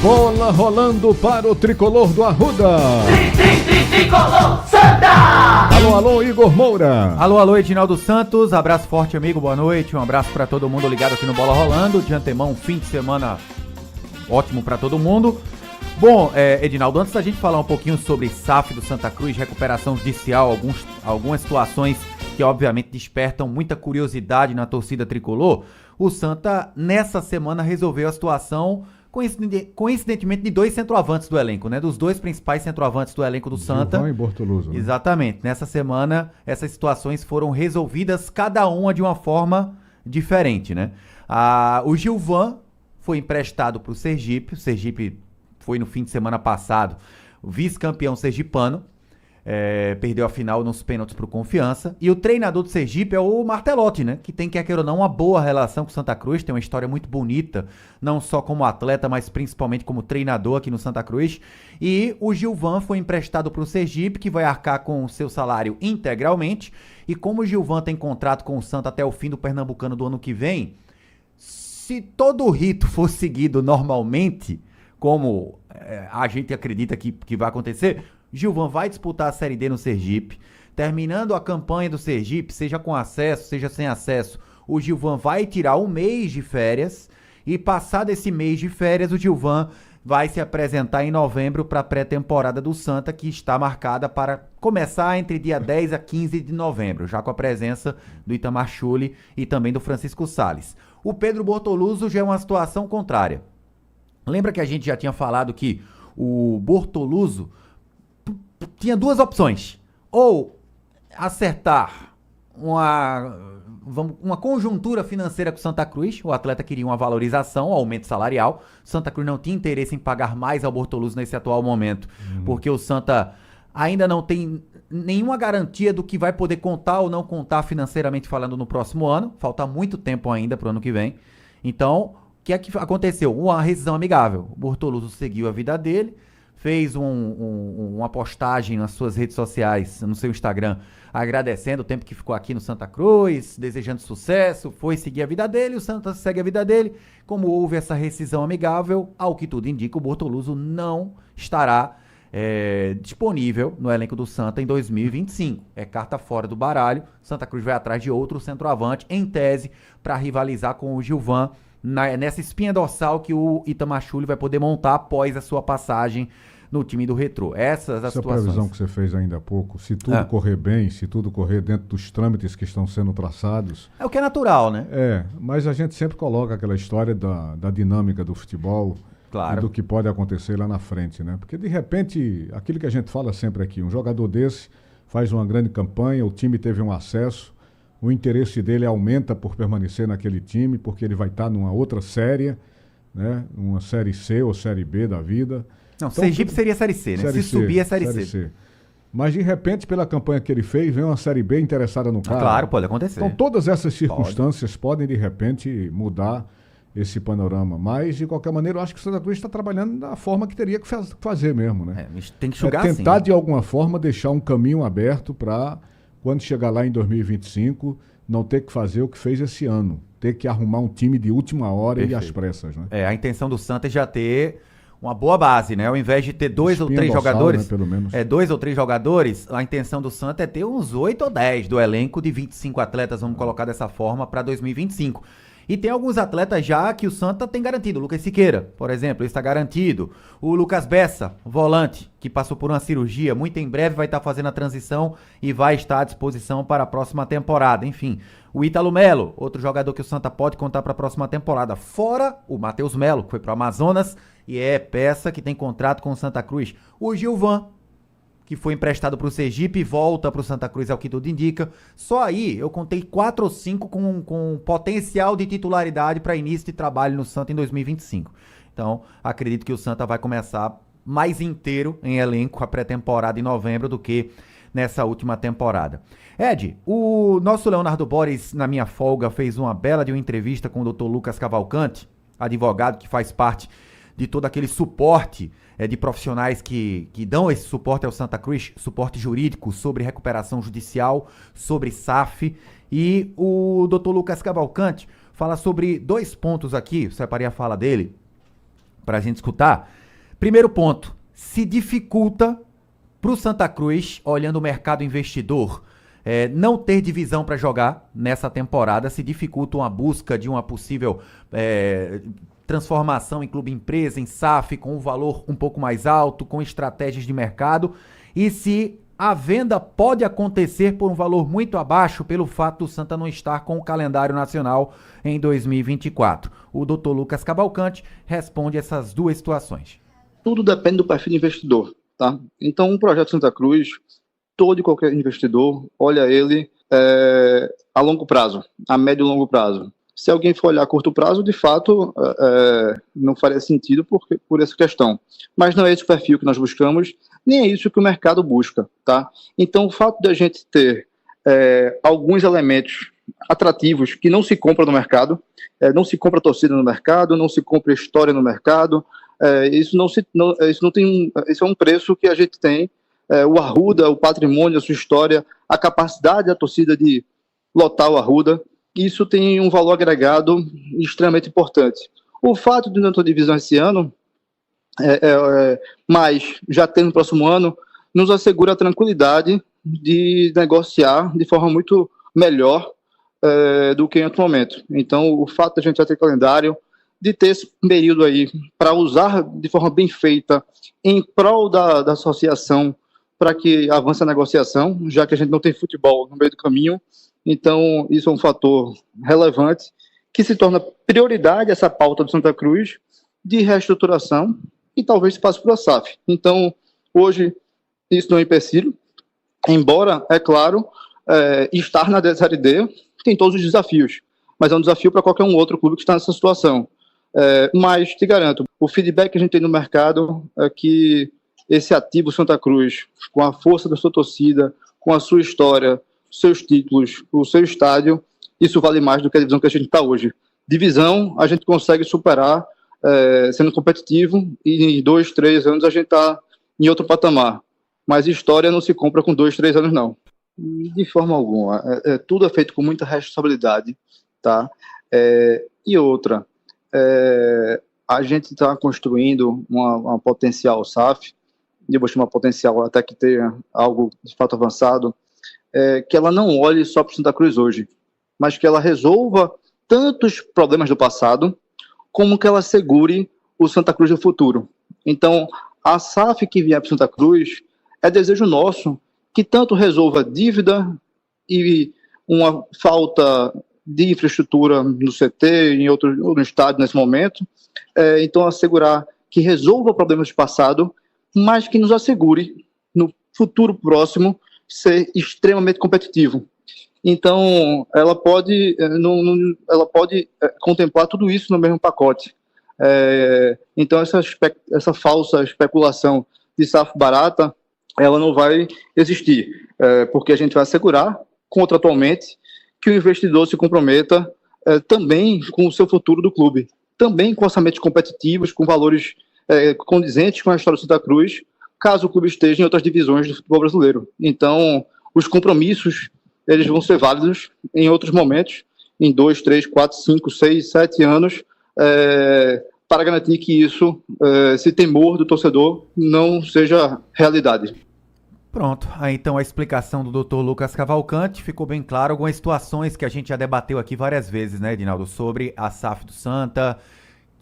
Bola rolando para o tricolor do Arruda. Tricolor Santa! Alô, Igor Moura. Alô, Edinaldo Santos. Abraço forte, amigo. Boa noite. Um abraço para todo mundo ligado aqui no Bola Rolando. De antemão, fim de semana ótimo para todo mundo. Bom, Edinaldo, antes da gente falar um pouquinho sobre SAF do Santa Cruz, recuperação judicial, algumas situações que obviamente despertam muita curiosidade na torcida tricolor, o Santa nessa semana resolveu a situação, coincidentemente, de dois centroavantes do elenco, né? Dos dois principais centroavantes do elenco do Santa. Gilvan e Bortoluso. Né? Exatamente. Nessa semana, essas situações foram resolvidas, cada uma de uma forma diferente, né? O Gilvan foi emprestado para o Sergipe foi no fim de semana passado o vice-campeão sergipano, perdeu a final nos pênaltis para o Confiança, e o treinador do Sergipe é o Martelotti, né, que tem, quer queira ou não, uma boa relação com o Santa Cruz, tem uma história muito bonita, não só como atleta, mas principalmente como treinador aqui no Santa Cruz, e o Gilvan foi emprestado para o Sergipe, que vai arcar com o seu salário integralmente, e como o Gilvan tem contrato com o Santa até o fim do Pernambucano do ano que vem, se todo o rito for seguido normalmente, como a gente acredita que vai acontecer, Gilvan vai disputar a Série D no Sergipe. Terminando a campanha do Sergipe, seja com acesso, seja sem acesso, o Gilvan vai tirar um mês de férias e passado esse mês de férias, o Gilvan vai se apresentar em novembro para a pré-temporada do Santa, que está marcada para começar entre dia 10 a 15 de novembro, já com a presença do Itamar Schulli e também do Francisco Salles. O Pedro Bortoluso já é uma situação contrária. Lembra que a gente já tinha falado que o Bortoluso tinha duas opções. Ou acertar uma conjuntura financeira com o Santa Cruz, o atleta queria uma valorização, um aumento salarial. Santa Cruz não tinha interesse em pagar mais ao Bortoluso nesse atual momento, porque o Santa ainda não tem nenhuma garantia do que vai poder contar ou não contar financeiramente falando no próximo ano. Falta muito tempo ainda para o ano que vem. Então, o que é que aconteceu? Uma rescisão amigável. O Bortoluso seguiu a vida dele, fez uma postagem nas suas redes sociais, no seu Instagram, agradecendo o tempo que ficou aqui no Santa Cruz, desejando sucesso, foi seguir a vida dele, o Santa segue a vida dele. Como houve essa rescisão amigável, ao que tudo indica, o Bortoluso não estará disponível no elenco do Santa em 2025. É carta fora do baralho. Santa Cruz vai atrás de outro centroavante, em tese, para rivalizar com o Gilvan, nessa espinha dorsal que o Itamar Schulli vai poder montar após a sua passagem no time do Retrô. Essa previsão que você fez ainda há pouco, se tudo correr bem, se tudo correr dentro dos trâmites que estão sendo traçados... É o que é natural, né? Mas a gente sempre coloca aquela história da dinâmica do futebol, claro, e do que pode acontecer lá na frente, né? Porque, de repente, aquilo que a gente fala sempre aqui, um jogador desse faz uma grande campanha, o time teve um acesso, o interesse dele aumenta por permanecer naquele time, porque ele vai estar numa outra série, né? Uma Série C ou Série B da vida. Não, então, Sergipe seria Série C, né? Série Se subir é Série C. Mas, de repente, pela campanha que ele fez, vem uma Série B interessada no cara. Claro, pode acontecer. Então, todas essas circunstâncias podem, de repente, mudar esse panorama. Mas, de qualquer maneira, eu acho que o Santa Cruz está trabalhando da forma que teria que fazer mesmo, né? Tem que jogar tentar, assim, de alguma forma, deixar um caminho aberto para... quando chegar lá em 2025, não ter que fazer o que fez esse ano. Ter que arrumar um time de última hora. Perfeito. E às pressas, né? A intenção do Santa é já ter uma boa base, né? Ao invés de ter dois ou três jogadores, né, pelo menos. 2 ou 3 jogadores, a intenção do Santa é ter uns 8 ou 10 do elenco de 25 atletas, vamos colocar dessa forma, para 2025. E tem alguns atletas já que o Santa tem garantido. O Lucas Siqueira, por exemplo, está garantido. O Lucas Bessa, volante, que passou por uma cirurgia, muito em breve vai estar fazendo a transição e vai estar à disposição para a próxima temporada. Enfim, o Ítalo Melo, outro jogador que o Santa pode contar para a próxima temporada. Fora o Matheus Melo, que foi para o Amazonas e é peça que tem contrato com o Santa Cruz. O Gilvan, que foi emprestado para o Sergipe e volta para o Santa Cruz, é o que tudo indica. Só aí eu contei 4 ou 5 com potencial de titularidade para início de trabalho no Santa em 2025. Então, acredito que o Santa vai começar mais inteiro em elenco a pré-temporada em novembro do que nessa última temporada. Ed, o nosso Leonardo Boris, na minha folga, fez uma bela de uma entrevista com o Dr. Lucas Cavalcante, advogado que faz parte de todo aquele suporte de profissionais que dão esse suporte ao Santa Cruz, suporte jurídico sobre recuperação judicial, sobre SAF. E o Dr. Lucas Cavalcante fala sobre 2 pontos aqui, separei a fala dele, para a gente escutar. Primeiro ponto, se dificulta para o Santa Cruz, olhando o mercado investidor, não ter divisão para jogar nessa temporada, se dificulta uma busca de uma possível transformação em clube-empresa, em SAF, com um valor um pouco mais alto, com estratégias de mercado, e se a venda pode acontecer por um valor muito abaixo pelo fato do Santa não estar com o calendário nacional em 2024. O Dr. Lucas Cavalcante responde essas duas situações. Tudo depende do perfil do investidor, tá? Então, um projeto Santa Cruz, todo e qualquer investidor olha ele a longo prazo, a médio e longo prazo. Se alguém for olhar a curto prazo, de fato, não faria sentido por essa questão. Mas não é esse o perfil que nós buscamos, nem é isso que o mercado busca, tá? Então, o fato de a gente ter alguns elementos atrativos que não se compra no mercado, não se compra torcida no mercado, não se compra história no mercado, isso é um preço que a gente tem, o Arruda, o patrimônio, a sua história, a capacidade da torcida de lotar o Arruda, isso tem um valor agregado extremamente importante. O fato de não ter divisão esse ano, mas já ter no próximo ano, nos assegura a tranquilidade de negociar de forma muito melhor do que em outro momento. Então, o fato de a gente já ter calendário, de ter esse período aí para usar de forma bem feita em prol da associação, para que avance a negociação, já que a gente não tem futebol no meio do caminho. Então, isso é um fator relevante que se torna prioridade essa pauta do Santa Cruz de reestruturação e talvez se passe para a SAF. Então, hoje, isso não é empecilho, embora, é claro, estar na Série D tem todos os desafios, mas é um desafio para qualquer um outro clube que está nessa situação. Mas, te garanto, o feedback que a gente tem no mercado é que esse ativo Santa Cruz, com a força da sua torcida, com a sua história, seus títulos, o seu estádio, isso vale mais do que a divisão que a gente está hoje. Divisão, a gente consegue superar sendo competitivo e em 2, 3 anos a gente está em outro patamar. Mas história não se compra com 2, 3 anos, não. De forma alguma. Tudo é feito com muita responsabilidade, tá? E outra, a gente está construindo uma potencial SAF, e eu vou chamar potencial até que tenha algo de fato avançado, que ela não olhe só para o Santa Cruz hoje, mas que ela resolva tantos problemas do passado, como que ela segure o Santa Cruz do futuro. Então, a SAF que vier para o Santa Cruz é desejo nosso que tanto resolva dívida e uma falta de infraestrutura no CT, no estádio nesse momento. Então, assegurar que resolva problemas do passado, mas que nos assegure, no futuro próximo, ser extremamente competitivo. Então, ela pode contemplar tudo isso no mesmo pacote. Então, essa falsa especulação de SAF barata, ela não vai existir, porque a gente vai assegurar, contratualmente, que o investidor se comprometa também com o seu futuro do clube, também com orçamentos competitivos, com valores condizentes com a história do Santa Cruz, caso o clube esteja em outras divisões do futebol brasileiro. Então, os compromissos, eles vão ser válidos em outros momentos, em 2, 3, 4, 5, 6, 7 anos, para garantir que isso, esse temor do torcedor, não seja realidade. Pronto, aí então a explicação do Dr. Lucas Cavalcante, ficou bem claro algumas situações que a gente já debateu aqui várias vezes, né, Edinaldo, sobre a SAF do Santa,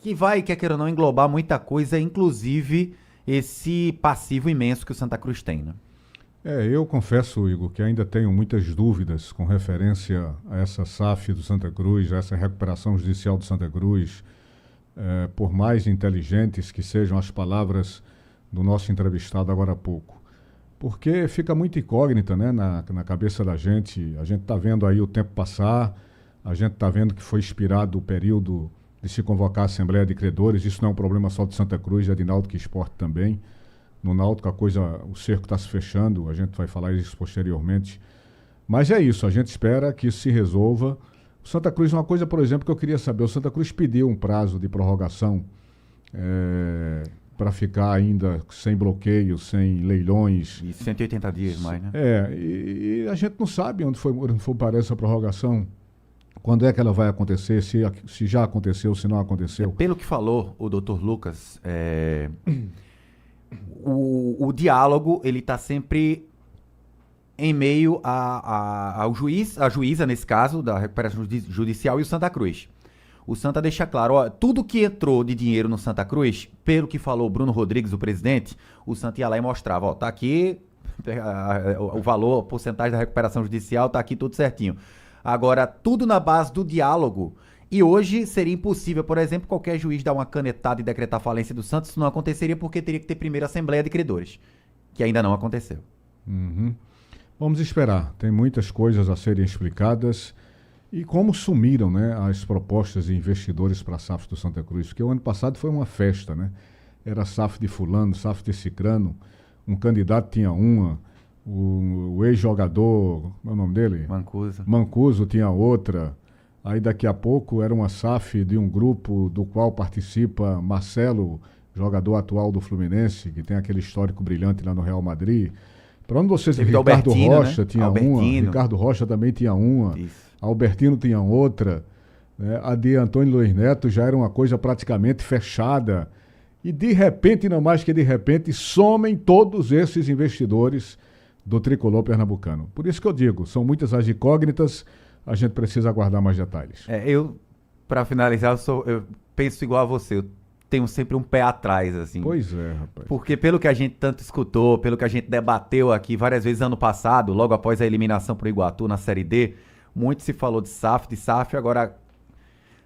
que vai, quer queira ou não, englobar muita coisa, inclusive esse passivo imenso que o Santa Cruz tem, né? Eu confesso, Igor, que ainda tenho muitas dúvidas com referência a essa SAF do Santa Cruz, a essa recuperação judicial do Santa Cruz, por mais inteligentes que sejam as palavras do nosso entrevistado agora há pouco. Porque fica muito incógnita, né, na cabeça da gente. A gente está vendo aí o tempo passar, a gente está vendo que foi expirado o período de se convocar a Assembleia de Credores. Isso não é um problema só de Santa Cruz, é de Náutico Esporte também. No Náutico o cerco está se fechando, a gente vai falar isso posteriormente. Mas é isso, a gente espera que isso se resolva. O Santa Cruz, uma coisa, por exemplo, que eu queria saber, o Santa Cruz pediu um prazo de prorrogação para ficar ainda sem bloqueio, sem leilões. E 180 dias mais, né? E a gente não sabe onde foi parar essa prorrogação. Quando é que ela vai acontecer? Se já aconteceu, se não aconteceu? Pelo que falou o Dr. Lucas, o diálogo ele está sempre em meio ao juiz, a juíza, nesse caso, da recuperação judicial, e o Santa Cruz. O Santa deixa claro, ó, tudo que entrou de dinheiro no Santa Cruz, pelo que falou Bruno Rodrigues, o presidente, o Santa ia lá e mostrava, ó, tá aqui o valor, a porcentagem da recuperação judicial, tá aqui tudo certinho. Agora, tudo na base do diálogo, e hoje seria impossível, por exemplo, qualquer juiz dar uma canetada e decretar a falência do Santos, isso não aconteceria porque teria que ter primeiro a Assembleia de Credores, que ainda não aconteceu. Uhum. Vamos esperar, tem muitas coisas a serem explicadas. E como sumiram, né, as propostas de investidores para a SAF do Santa Cruz? Porque o ano passado foi uma festa, né? Era SAF de fulano, SAF de cicrano, um candidato tinha uma, o ex-jogador, como é o nome dele? Mancuso tinha outra. Aí daqui a pouco era uma SAF de um grupo do qual participa Marcelo, jogador atual do Fluminense, que tem aquele histórico brilhante lá no Real Madrid. Para onde vocês... Ricardo Rocha, né? Tinha uma, Ricardo Rocha também tinha uma. Isso. Albertino tinha outra, né? A de Antônio Luiz Neto já era uma coisa praticamente fechada. E de repente, não mais que de repente, somem todos esses investidores do tricolor pernambucano. Por isso que eu digo, são muitas as incógnitas, a gente precisa aguardar mais detalhes. Para finalizar, eu penso igual a você, eu tenho sempre um pé atrás, assim. Pois é, rapaz. Porque pelo que a gente tanto escutou, pelo que a gente debateu aqui várias vezes ano passado, logo após a eliminação pro Iguatu na Série D, muito se falou de SAF, agora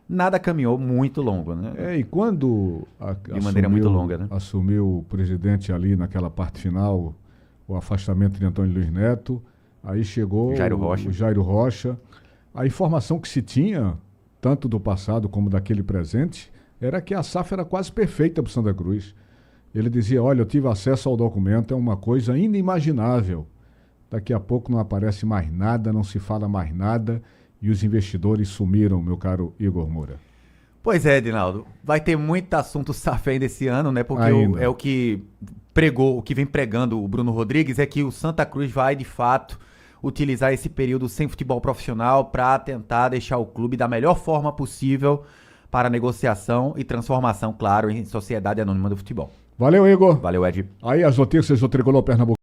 nada caminhou muito longo, né? E quando de maneira muito longa, né? Assumiu o presidente ali naquela parte final, o afastamento de Antônio Luiz Neto, aí chegou o Jairo Rocha. A informação que se tinha, tanto do passado como daquele presente, era que a SAF era quase perfeita para o Santa Cruz. Ele dizia, olha, eu tive acesso ao documento, é uma coisa inimaginável. Daqui a pouco não aparece mais nada, não se fala mais nada e os investidores sumiram, meu caro Igor Moura. Pois é, Edinaldo. Vai ter muito assunto SAF ainda esse ano, né? Porque é o que pregou, o que vem pregando o Bruno Rodrigues é que o Santa Cruz vai, de fato, utilizar esse período sem futebol profissional para tentar deixar o clube da melhor forma possível para negociação e transformação, claro, em sociedade anônima do futebol. Valeu, Igor. Valeu, Ed. Aí as notícias do Tricolor Pernambuco.